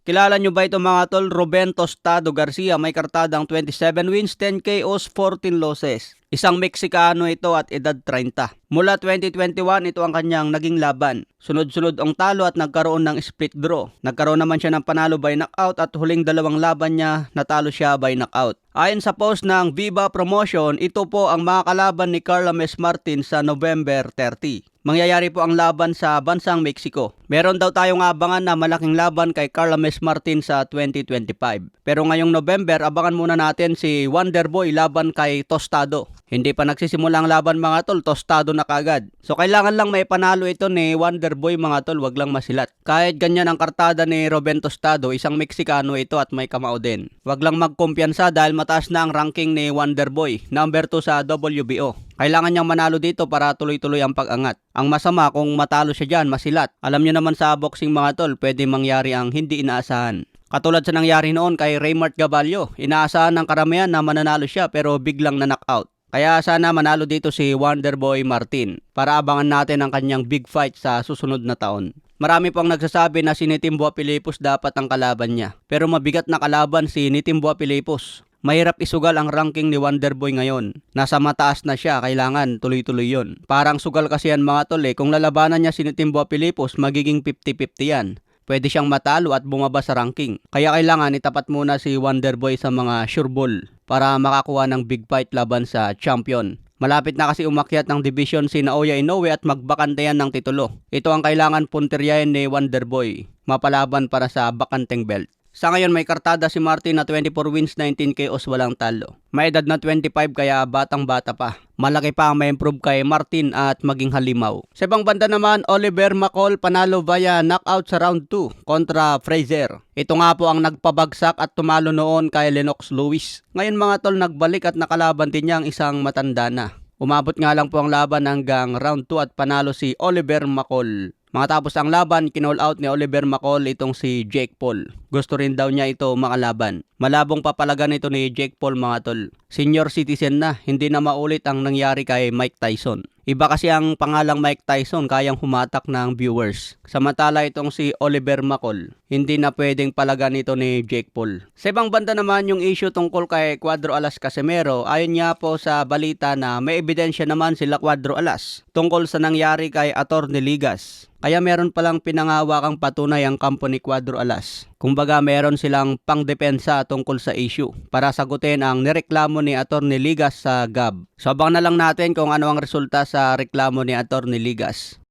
Kilala nyo ba ito mga tol? Ruben Tostado Garcia may kartadang 27 wins, 10 KOs, 14 losses. Isang Meksikano ito at edad 30. Mula 2021 ito ang kanyang naging laban. Sunod-sunod ang talo at nagkaroon ng split draw. Nagkaroon naman siya ng panalo by knockout at huling dalawang laban niya natalo siya by knockout. Ayon sa post ng Viva Promotion, ito po ang mga kalaban ni Carla Mes Martin sa November 30. Mangyayari po ang laban sa bansang Mexico. Meron daw tayong abangan na malaking laban kay Carla Mes Martin sa 2025. Pero ngayong November, abangan muna natin si Wonderboy laban kay Tostado. Hindi pa nagsisimula ang laban mga tol, Tostado na kagad. So kailangan lang may panalo ito ni Wonderboy mga tol, wag lang masilat. Kahit ganyan ang kartada ni Ruben Tostado, isang Meksikano ito at may kamao din. Wag lang magkumpiyansa dahil mataas na ang ranking ni Wonderboy, number 2 sa WBO. Kailangan niyang manalo dito para tuloy-tuloy ang pag-angat. Ang masama kung matalo siya dyan, masilat. Alam niyo naman sa boxing mga tol, pwede mangyari ang hindi inaasahan. Katulad sa nangyari noon kay Raymart Gaballo, inaasahan ng karamihan na mananalo siya pero biglang na-knockout. Kaya sana manalo dito si Wonderboy Martin para abangan natin ang kanyang big fight sa susunod na taon. Marami pang nagsasabi na si Nitimboa Pilipos dapat ang kalaban niya. Pero mabigat na kalaban si Nitimboa Pilipos. Mahirap isugal ang ranking ni Wonderboy ngayon. Nasa mataas na siya, kailangan tuloy-tuloy yon. Parang sugal kasi yan mga tol kung lalabanan niya si Nitimboa Pilipos, magiging 50-50 yan. Pwede siyang matalo at bumaba sa ranking. Kaya kailangan itapat muna si Wonderboy sa mga sure ball para makakuha ng big fight laban sa champion. Malapit na kasi umakyat ng division si Naoya Inoue at magbakantayan ng titulo. Ito ang kailangan puntiryahin ni Wonderboy, mapalaban para sa bakanteng belt. Sa ngayon may kartada si Martin na 24 wins, 19 KOs, walang talo. May edad na 25 kaya batang-bata pa. Malaki pa ang may improve kay Martin at maging halimaw. Sa ibang banda naman, Oliver McCall panalo via knockout sa round 2 kontra Frazier. Ito nga po ang nagpabagsak at tumalo noon kay Lennox Lewis. Ngayon mga tol, nagbalik at nakalaban din niya ang isang matanda na. Umabot nga lang po ang laban hanggang round 2 at panalo si Oliver McCall. Matapos ang laban, kinall out ni Oliver McCall itong si Jake Paul. Gusto rin daw niya ito makalaban. Malabong papalagan ito ni Jake Paul mga tol. Senior citizen na, hindi na maulit ang nangyari kay Mike Tyson. Iba kasi ang pangalang Mike Tyson, kayang humatak ng viewers. Samantala itong si Oliver McCall, hindi na pwedeng palagan ito ni Jake Paul. Sa ibang banda naman yung issue tungkol kay Cuadro Alas Casimero, ayon nga po sa balita na may ebidensya naman sila Cuadro Alas tungkol sa nangyari kay Atty. Ligas. Kaya meron palang pinangawakang patunay ang kampo ni Cuadro Alas. Kumbaga meron silang pangdepensa tungkol sa issue para sagutin ang nireklamo ni Atty. Ligas sa GAB. So abangan na lang natin kung ano ang resulta sa reklamo ni Atty. Ligas.